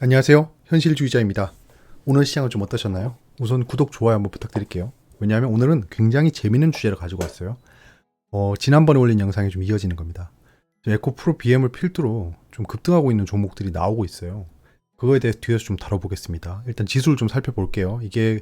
안녕하세요. 현실주의자입니다. 오늘 시장은 좀 어떠셨나요? 우선 구독, 좋아요 한번 부탁드릴게요. 왜냐하면 오늘은 굉장히 재밌는 주제를 가지고 왔어요. 지난번에 올린 영상에 좀 이어지는 겁니다. 에코프로 BM을 필두로 좀 급등하고 있는 종목들이 나오고 있어요. 그거에 대해서 뒤에서 좀 다뤄보겠습니다. 일단 지수를 좀 살펴볼게요. 이게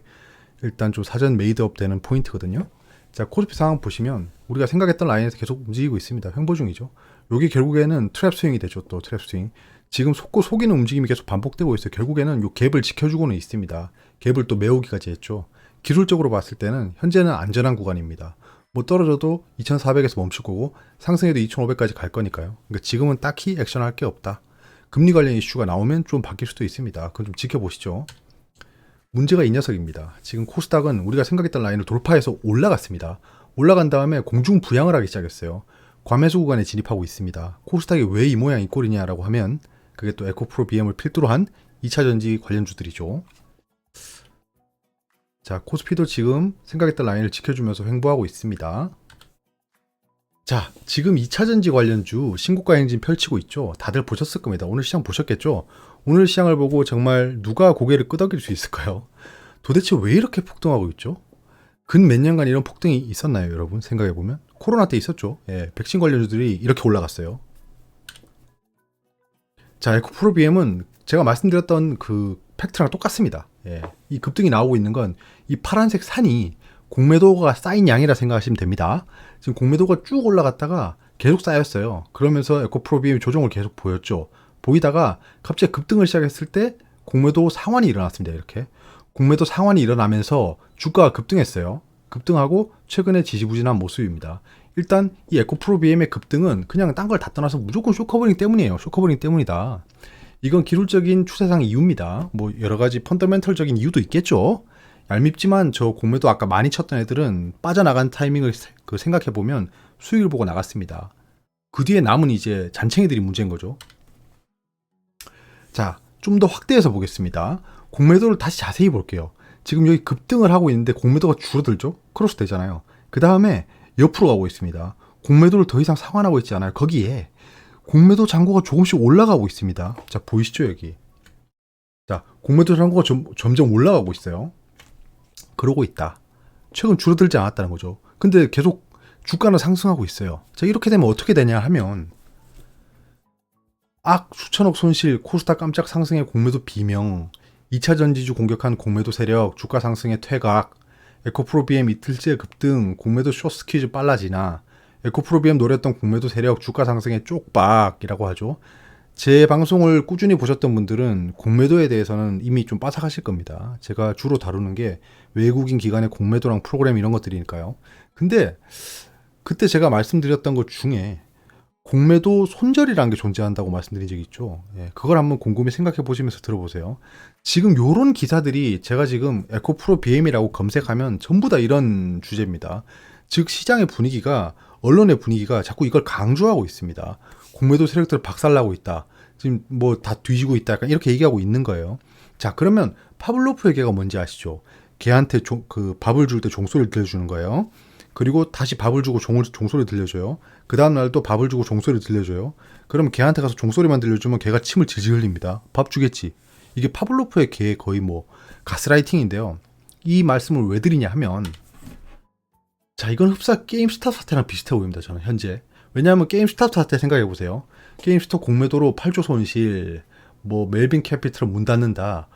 일단 좀 사전 메이드업 되는 포인트거든요. 자, 코스피 상황 보시면 우리가 생각했던 라인에서 계속 움직이고 있습니다. 횡보 중이죠. 여기 결국에는 트랩 스윙이 되죠. 또 트랩 스윙. 지금 속고 속이는 움직임이 계속 반복되고 있어요. 결국에는 요 갭을 지켜주고는 있습니다. 갭을 또 메우기까지 했죠. 기술적으로 봤을 때는 현재는 안전한 구간입니다. 뭐 떨어져도 2400에서 멈출 거고 상승해도 2500까지 갈 거니까요. 그러니까 지금은 딱히 액션할 게 없다. 금리 관련 이슈가 나오면 좀 바뀔 수도 있습니다. 그건 좀 지켜보시죠. 문제가 이 녀석입니다. 지금 코스닥은 우리가 생각했던 라인을 돌파해서 올라갔습니다. 올라간 다음에 공중 부양을 하기 시작했어요. 과매수 구간에 진입하고 있습니다. 코스닥이 왜 이 모양 이 꼴이냐라고 하면 그게 또 에코프로 BM을 필두로 한 2차전지 관련주들이죠. 자, 코스피도 지금 생각했던 라인을 지켜주면서 횡보하고 있습니다. 자, 지금 2차전지 관련주 신고가 행진 펼치고 있죠. 다들 보셨을 겁니다. 오늘 시장 보셨겠죠? 오늘 시장을 보고 정말 누가 고개를 끄덕일 수 있을까요? 도대체 왜 이렇게 폭등하고 있죠? 근 몇 년간 이런 폭등이 있었나요, 여러분? 생각해보면. 코로나 때 있었죠. 예, 백신 관련주들이 이렇게 올라갔어요. 자, 에코프로 BM은 제가 말씀드렸던 그 팩트랑 똑같습니다. 예, 이 급등이 나오고 있는 건 이 파란색 산이 공매도가 쌓인 양이라 생각하시면 됩니다. 지금 공매도가 쭉 올라갔다가 계속 쌓였어요. 그러면서 에코프로 BM이 조정을 계속 보였죠. 보이다가 갑자기 급등을 시작했을 때 공매도 상환이 일어났습니다. 이렇게. 공매도 상환이 일어나면서 주가가 급등했어요. 급등하고 최근에 지지부진한 모습입니다. 일단 이 에코프로 BM의 급등은 그냥 딴 걸 다 떠나서 무조건 쇼커버링 때문이에요. 쇼커버링 때문이다. 이건 기술적인 추세상 이유입니다. 뭐 여러 가지 펀더멘털적인 이유도 있겠죠. 얄밉지만 저 공매도 아까 많이 쳤던 애들은 빠져나간 타이밍을 생각해보면 수익을 보고 나갔습니다. 그 뒤에 남은 이제 잔챙이들이 문제인 거죠. 자, 좀 더 확대해서 보겠습니다. 공매도를 다시 자세히 볼게요. 지금 여기 급등을 하고 있는데 공매도가 줄어들죠? 크로스 되잖아요. 그 다음에 옆으로 가고 있습니다. 공매도를 더 이상 상환하고 있지 않아요. 거기에 공매도 잔고가 조금씩 올라가고 있습니다. 자, 보이시죠, 여기. 자, 공매도 잔고가 점점 올라가고 있어요. 그러고 있다. 최근 줄어들지 않았다는 거죠. 근데 계속 주가는 상승하고 있어요. 자, 이렇게 되면 어떻게 되냐 하면 수천억 손실, 코스닥 깜짝 상승의 공매도 비명, 2차 전지주 공격한 공매도 세력, 주가 상승의 퇴각, 에코프로 BM 이틀째 급등, 공매도 쇼스 퀴즈 빨라지나, 에코프로 BM 노렸던 공매도 세력, 주가 상승의 쪽박이라고 하죠. 제 방송을 꾸준히 보셨던 분들은 공매도에 대해서는 이미 좀 빠삭하실 겁니다. 제가 주로 다루는 게 외국인 기관의 공매도랑 프로그램 이런 것들이니까요. 근데 그때 제가 말씀드렸던 것 중에 공매도 손절이라는 게 존재한다고 말씀드린 적이 있죠. 예, 그걸 한번 곰곰이 생각해 보시면서 들어보세요. 지금 요런 기사들이 제가 지금 에코프로 BM이라고 검색하면 전부 다 이런 주제입니다. 즉 시장의 분위기가, 언론의 분위기가 자꾸 이걸 강조하고 있습니다. 공매도 세력들 박살나고 있다. 지금 뭐 다 뒤지고 있다. 약간 이렇게 얘기하고 있는 거예요. 자, 그러면 파블로프의 개가 뭔지 아시죠? 개한테 밥을 줄 때 종소리를 들려주는 거예요. 그리고 다시 밥을 주고 종소리 들려줘요. 그 다음날 또 밥을 주고 종소리 들려줘요. 그러면 개한테 가서 종소리만 들려주면 개가 침을 질질 흘립니다. 밥 주겠지. 이게 파블로프의 개의 거의 뭐 가스라이팅인데요. 이 말씀을 왜 드리냐 하면, 자, 이건 흡사 게임스탑 사태랑 비슷해 보입니다. 저는 현재. 왜냐하면 게임스탑 사태 생각해보세요. 게임스톱 공매도로 8조 손실, 뭐 멜빈 캐피털 문 닫는다.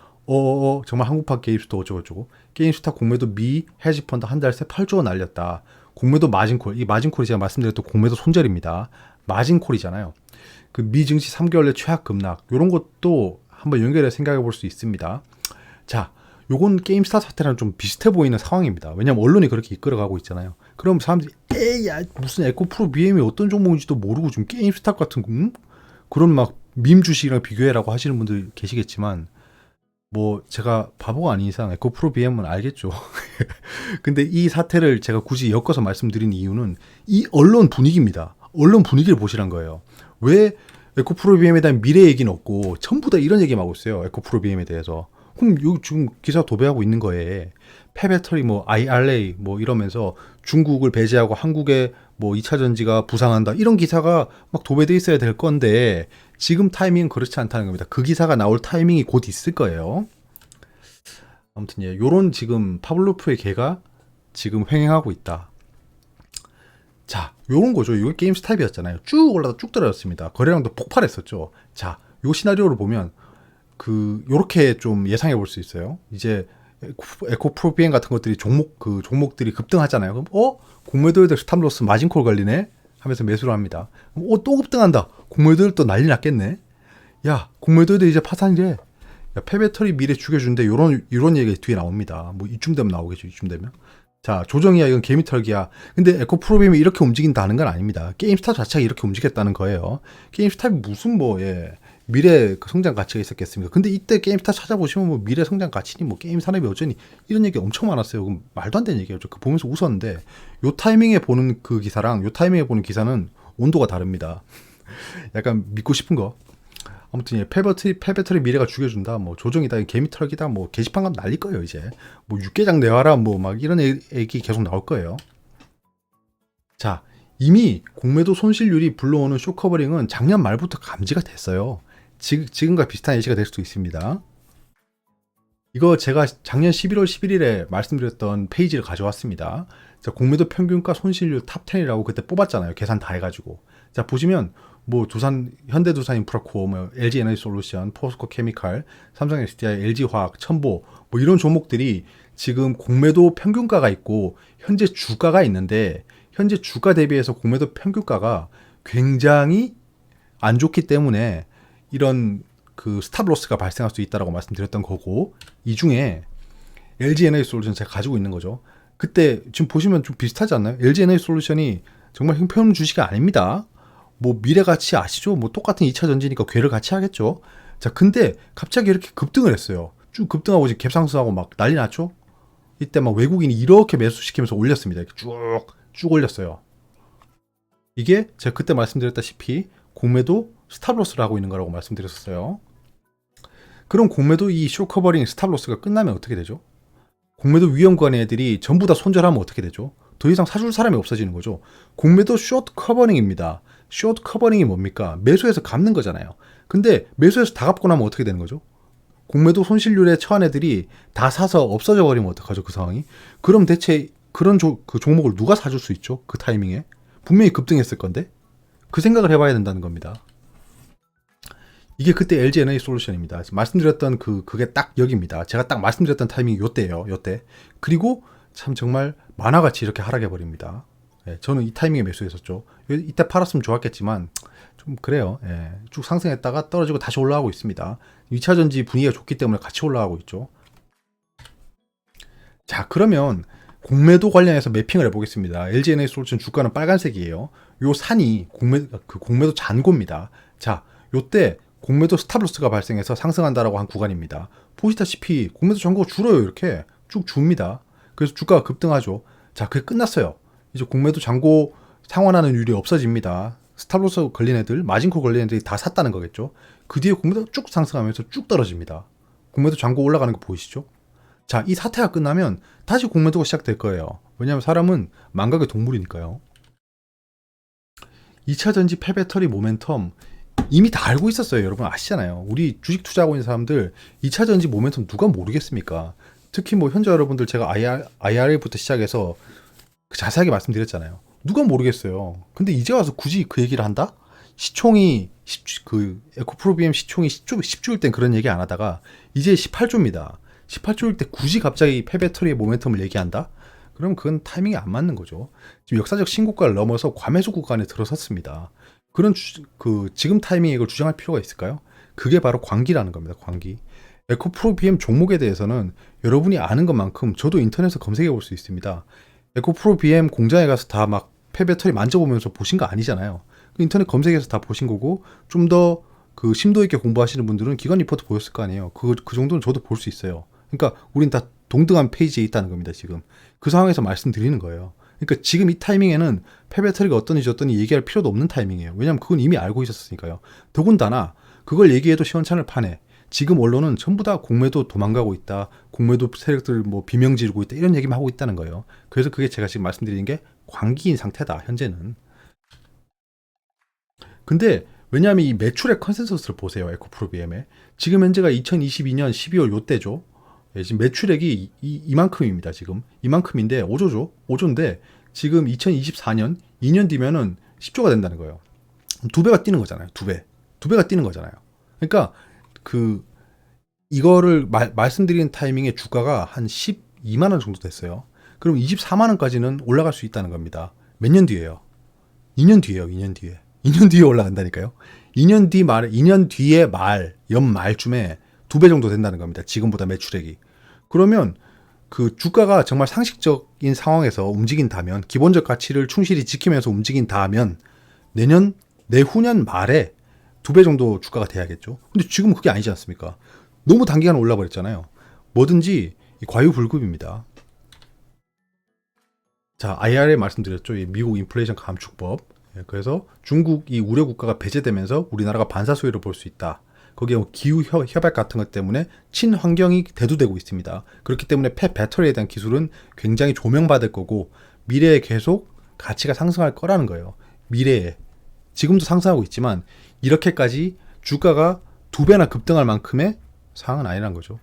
정말 한국판 게임스톱 어쩌고저쩌고. 게임스탑 공매도 미 헤지펀드 한 달 새 8조 원 날렸다. 공매도 마진콜. 이 마진콜이 제가 말씀드렸던 공매도 손절입니다. 마진콜이잖아요. 그 미 증시 3개월 내 최악 급락. 이런 것도 한번 연결해 생각해 볼 수 있습니다. 자, 요건 게임스타 사태랑 좀 비슷해 보이는 상황입니다. 왜냐면 언론이 그렇게 이끌어가고 있잖아요. 그럼 사람들이 무슨 에코프로 BM이 어떤 종목인지도 모르고 지금 게임스타 같은 그런 막 밈 주식이랑 비교해라고 하시는 분들 계시겠지만, 뭐 제가 바보가 아닌 이상 에코프로 BM은 알겠죠. 근데 이 사태를 제가 굳이 엮어서 말씀드린 이유는 이 언론 분위기입니다. 언론 분위기를 보시란 거예요. 왜 에코프로 BM에 대한 미래 얘기는 없고 전부 다 이런 얘기만 하고 있어요. 에코프로 BM에 대해서. 그럼 여기 지금 기사 도배하고 있는 거에 폐배터리 뭐 IRA 뭐 이러면서 중국을 배제하고 한국에 뭐 2차 전지가 부상한다 이런 기사가 막 도배돼 있어야 될 건데 지금 타이밍은 그렇지 않다는 겁니다. 그 기사가 나올 타이밍이 곧 있을 거예요. 아무튼 예, 요런 지금 파블로프의 개가 지금 횡행하고 있다. 자, 요런 거죠. 이게 게임 스탑이었잖아요. 쭉 올라다 쭉 떨어졌습니다. 거래량도 폭발했었죠. 자, 요 시나리오를 보면 요렇게 좀 예상해 볼 수 있어요. 이제 에코프로비엔 같은 것들이 종목들이 급등하잖아요. 그럼 공매도에도 스탑로스 마진콜 걸리네 하면서 매수를 합니다. 그럼 또 급등한다. 공매도들 또 난리 났겠네. 야, 공매도에도 이제 파산이래. 야, 폐배터리 미래 죽여준대. 요런 얘기가 뒤에 나옵니다. 뭐 이쯤 되면 나오겠죠. 이쯤 되면. 자, 조정이야. 이건 개미털기야. 근데 에코프로비엠이 이렇게 움직인다는 건 아닙니다. 게임스탑 자체가 이렇게 움직였다는 거예요. 게임스탑이 무슨 미래 성장 가치가 있었겠습니까? 근데 이때 게임스탑 찾아보시면 뭐 미래 성장 가치니 뭐 게임 산업이 어쩌니 이런 얘기 엄청 많았어요. 그럼 말도 안 되는 얘기예요. 그 보면서 웃었는데 요 타이밍에 보는 그 기사랑 요 타이밍에 보는 기사는 온도가 다릅니다. 약간 믿고 싶은 거. 아무튼 예, 폐배터리 미래가 죽여준다. 뭐 조정이다, 개미털기다, 뭐 게시판 가면 날릴 거예요. 이제 뭐 육개장 내와라, 뭐 막 이런 얘기 계속 나올 거예요. 자, 이미 공매도 손실률이 불러오는 쇼커버링은 작년 말부터 감지가 됐어요. 지금과 비슷한 예시가 될 수도 있습니다. 이거 제가 작년 11월 11일에 말씀드렸던 페이지를 가져왔습니다. 자, 공매도 평균가 손실률 탑 10이라고 그때 뽑았잖아요. 계산 다 해가지고. 자, 보시면 뭐 현대두산 인프라코어, 뭐 LG 에너지솔루션, 포스코 케미칼, 삼성 SDI, LG화학, 첨보 뭐 이런 종목들이 지금 공매도 평균가가 있고 현재 주가가 있는데 현재 주가 대비해서 공매도 평균가가 굉장히 안 좋기 때문에 이런 스탑로스가 발생할 수 있다라고 말씀드렸던 거고, 이 중에 LG 에너지 솔루션 제가 가지고 있는 거죠. 그때 지금 보시면 좀 비슷하지 않나요? LG 에너지 솔루션이 정말 형편없는 주식이 아닙니다. 뭐 미래 가치 아시죠? 뭐 똑같은 2차 전지니까 괴를 같이 하겠죠. 자, 근데 갑자기 이렇게 급등을 했어요. 쭉 급등하고 지금 갭상승하고 막 난리 났죠? 이때 막 외국인이 이렇게 매수시키면서 올렸습니다. 이렇게 쭉 올렸어요. 이게 제가 그때 말씀드렸다시피 공매도 스탑로스를 하고 있는 거라고 말씀드렸었어요. 그럼 공매도 이 쇼커버링 스탑로스가 끝나면 어떻게 되죠? 공매도 위험관 애들이 전부 다 손절하면 어떻게 되죠? 더 이상 사줄 사람이 없어지는 거죠. 공매도 숏 커버링입니다. 숏 커버링이 뭡니까? 매수해서 갚는 거잖아요. 근데 매수해서 다 갚고 나면 어떻게 되는 거죠? 공매도 손실률에 처한 애들이 다 사서 없어져 버리면 어떡하죠? 그 상황이. 그럼 대체 그런 그 종목을 누가 사줄 수 있죠? 그 타이밍에. 분명히 급등했을 건데. 그 생각을 해봐야 된다는 겁니다. 이게 그때 LG 에너지 솔루션입니다. 말씀드렸던 그게 딱 여기입니다. 제가 딱 말씀드렸던 타이밍이 요때예요. 요때. 그리고 참 정말 만화같이 이렇게 하락해 버립니다. 예, 저는 이 타이밍에 매수했었죠. 이때 팔았으면 좋았겠지만 좀 그래요. 예, 쭉 상승했다가 떨어지고 다시 올라가고 있습니다. 2차 전지 분위기가 좋기 때문에 같이 올라가고 있죠. 자, 그러면 공매도 관련해서 매핑을 해보겠습니다. LG 에너지 솔루션 주가는 빨간색이에요. 요 산이 공매도 잔고입니다. 자, 요때 공매도 스탑로스가 발생해서 상승한다라고 한 구간입니다. 보시다시피 공매도 잔고가 줄어요. 이렇게 쭉 줍니다. 그래서 주가가 급등하죠. 자, 그게 끝났어요. 이제 공매도 잔고 상환하는 율이 없어집니다. 스탑로스 걸린 애들, 마진콜 걸린 애들이 다 샀다는 거겠죠. 그 뒤에 공매도 쭉 상승하면서 쭉 떨어집니다. 공매도 잔고 올라가는 거 보이시죠? 자, 이 사태가 끝나면 다시 공매도가 시작될 거예요. 왜냐하면 사람은 망각의 동물이니까요. 2차 전지 폐배터리 모멘텀 이미 다 알고 있었어요. 여러분 아시잖아요. 우리 주식 투자하고 있는 사람들 2차 전지 모멘텀 누가 모르겠습니까? 특히 뭐 현재 여러분들 제가 IRA부터 시작해서 자세하게 말씀드렸잖아요. 누가 모르겠어요. 근데 이제 와서 굳이 그 얘기를 한다? 시총이 에코프로비엠 시총이 10조일 땐 그런 얘기 안 하다가 이제 18조입니다. 18조일 때 굳이 갑자기 폐배터리의 모멘텀을 얘기한다? 그럼 그건 타이밍이 안 맞는 거죠. 지금 역사적 신고가를 넘어서 과매수 구간에 들어섰습니다. 그런 지금 타이밍에 이걸 주장할 필요가 있을까요? 그게 바로 광기라는 겁니다. 광기. 에코프로비엠 종목에 대해서는 여러분이 아는 것만큼 저도 인터넷에서 검색해 볼 수 있습니다. 에코프로비엠 공장에 가서 다 막 폐배터리 만져보면서 보신 거 아니잖아요. 인터넷 검색해서 다 보신 거고, 좀 더 심도 있게 공부하시는 분들은 기관 리포트 보였을 거 아니에요. 그 정도는 저도 볼 수 있어요. 그러니까 우린 다 동등한 페이지에 있다는 겁니다. 지금 그 상황에서 말씀드리는 거예요. 그러니까 지금 이 타이밍에는 폐배터리가 어떠니 저떠니 얘기할 필요도 없는 타이밍이에요. 왜냐하면 그건 이미 알고 있었으니까요. 더군다나 그걸 얘기해도 시원찮을 판에 지금 언론은 전부 다 공매도 도망가고 있다, 공매도 세력들 뭐 비명 지르고 있다 이런 얘기만 하고 있다는 거예요. 그래서 그게 제가 지금 말씀드리는 게 광기인 상태다 현재는. 근데 왜냐하면 이 매출의 컨센서스를 보세요. 에코프로비엠의 지금 현재가 2022년 12월 요때죠. 예, 지금 매출액이 이만큼입니다. 지금 이만큼인데 5조죠. 5조인데 지금 2024년 2년 뒤면은 10조가 된다는 거예요. 2배가 뛰는 거잖아요. 2배가 뛰는 거잖아요. 그러니까 그 이거를 말씀드리는 타이밍에 주가가 한 12만 원 정도 됐어요. 그럼 24만 원까지는 올라갈 수 있다는 겁니다. 몇 년 뒤에요? 2년 뒤에요. 2년 뒤에. 2년 뒤에 올라간다니까요. 2년 뒤에 연말쯤에 2배 정도 된다는 겁니다. 지금보다 매출액이. 그러면 그 주가가 정말 상식적인 상황에서 움직인다면, 기본적 가치를 충실히 지키면서 움직인다면 내후년 말에 2배 정도 주가가 돼야겠죠. 근데 지금은 그게 아니지 않습니까? 너무 단기간에 올라버렸잖아요. 뭐든지 과유불급입니다. 자, IRA 말씀드렸죠. 이 미국 인플레이션 감축법. 그래서 중국이 우려 국가가 배제되면서 우리나라가 반사수혜를 볼 수 있다. 거기에 기후 협약 같은 것 때문에 친환경이 대두되고 있습니다. 그렇기 때문에 폐 배터리에 대한 기술은 굉장히 조명받을 거고 미래에 계속 가치가 상승할 거라는 거예요. 미래에. 지금도 상승하고 있지만 이렇게까지 주가가 2배나 급등할 만큼의 상황은 아니란 거죠.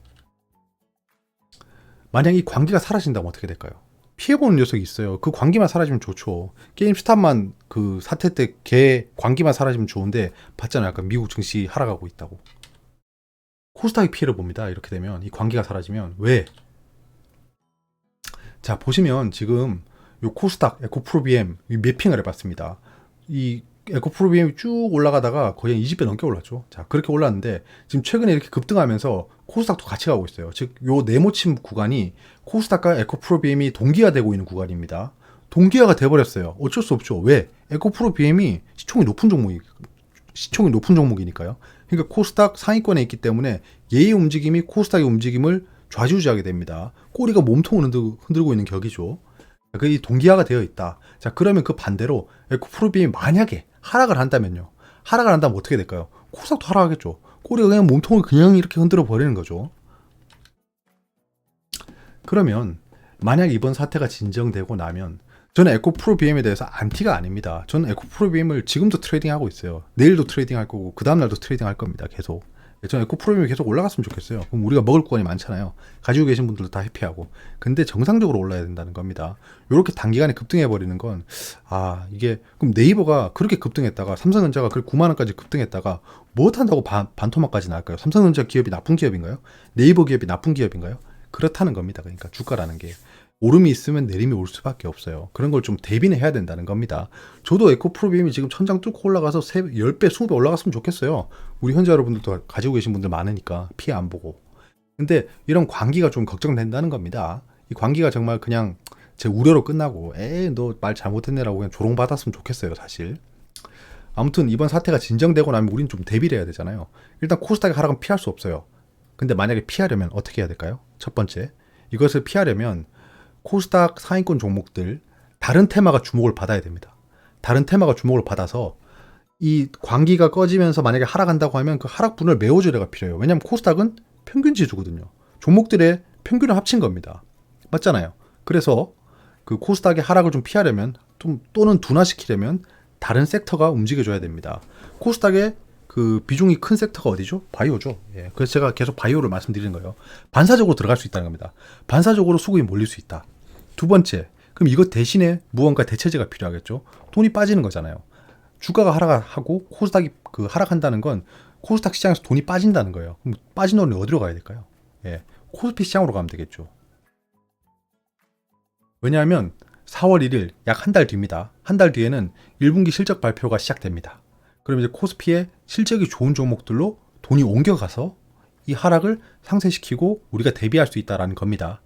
만약 이 광기가 사라진다면 어떻게 될까요? 피해보는 녀석이 있어요. 그 광기만 사라지면 좋죠. 게임스탑만 그 사태 때 광기만 사라지면 좋은데 봤잖아요. 약간 미국 증시 하락하고 있다고. 코스닥이 피해를 봅니다. 이렇게 되면 이 광기가 사라지면. 왜? 자, 보시면 지금 요 코스닥 에코프로비엠 매핑을 해봤습니다. 이 에코프로비엠이 쭉 올라가다가 거의 한 20배 넘게 올랐죠. 자, 그렇게 올랐는데 지금 최근에 이렇게 급등하면서 코스닥도 같이 가고 있어요. 즉, 요 네모침 구간이 코스닥과 에코프로비엠이 동기화되고 있는 구간입니다. 동기화가 돼버렸어요. 어쩔 수 없죠. 왜? 에코프로비엠이 시총이 높은 종목이니까요. 그러니까 코스닥 상위권에 있기 때문에 얘의 움직임이 코스닥의 움직임을 좌지우지하게 됩니다. 꼬리가 몸통을 흔들고 있는 격이죠. 그 동기화가 되어 있다. 자, 그러면 그 반대로 에코프로비엠이 만약에 하락을 한다면요. 하락을 한다면 어떻게 될까요? 코스닥도 하락하겠죠. 꼬리가 그냥 몸통을 그냥 이렇게 흔들어 버리는 거죠. 그러면 만약 이번 사태가 진정되고 나면 저는 에코프로비엠에 대해서 안티가 아닙니다. 저는 에코프로비엠을 지금도 트레이딩하고 있어요. 내일도 트레이딩할 거고 그 다음날도 트레이딩할 겁니다. 계속. 저는 에코프로비엠이 계속 올라갔으면 좋겠어요. 그럼 우리가 먹을 구간이 많잖아요. 가지고 계신 분들도 다 해피하고. 근데 정상적으로 올라야 된다는 겁니다. 이렇게 단기간에 급등해버리는 건, 이게, 그럼 네이버가 그렇게 급등했다가, 삼성전자가 그렇게 9만원까지 급등했다가, 무엇한다고 반토막까지 나갈까요? 삼성전자 기업이 나쁜 기업인가요? 네이버 기업이 나쁜 기업인가요? 그렇다는 겁니다. 그러니까 주가라는 게. 오름이 있으면 내림이 올 수밖에 없어요. 그런 걸 좀 대비는 해야 된다는 겁니다. 저도 에코프로비엠이 지금 천장 뚫고 올라가서 10배, 20배 올라갔으면 좋겠어요. 우리 현재 여러분들도 가지고 계신 분들 많으니까 피해 안 보고. 근데 이런 광기가 좀 걱정된다는 겁니다. 이 광기가 정말 그냥 제 우려로 끝나고 너 말 잘못했네라고 그냥 조롱받았으면 좋겠어요, 사실. 아무튼 이번 사태가 진정되고 나면 우리는 좀 대비를 해야 되잖아요. 일단 코스닥의 하락은 피할 수 없어요. 근데 만약에 피하려면 어떻게 해야 될까요? 첫 번째, 이것을 피하려면 코스닥 상위권 종목들 다른 테마가 주목을 받아야 됩니다. 다른 테마가 주목을 받아서 이 광기가 꺼지면서 만약에 하락한다고 하면 그 하락분을 메워주려가 필요해요. 왜냐하면 코스닥은 평균 지수거든요. 종목들의 평균을 합친 겁니다. 맞잖아요. 그래서 그 코스닥의 하락을 좀 피하려면 또는 둔화시키려면 다른 섹터가 움직여줘야 됩니다. 코스닥의 그 비중이 큰 섹터가 어디죠? 바이오죠. 그래서 제가 계속 바이오를 말씀드리는 거예요. 반사적으로 들어갈 수 있다는 겁니다. 반사적으로 수급이 몰릴 수 있다. 두 번째, 그럼 이것 대신에 무언가 대체제가 필요하겠죠. 돈이 빠지는 거잖아요. 주가가 하락하고 코스닥이 그 하락한다는 건 코스닥 시장에서 돈이 빠진다는 거예요. 그럼 빠진 돈이 어디로 가야 될까요? 코스피 시장으로 가면 되겠죠. 왜냐하면 4월 1일 약 한 달 뒤입니다. 한 달 뒤에는 1분기 실적 발표가 시작됩니다. 그럼 이제 코스피의 실적이 좋은 종목들로 돈이 옮겨가서 이 하락을 상쇄시키고 우리가 대비할 수 있다는 겁니다.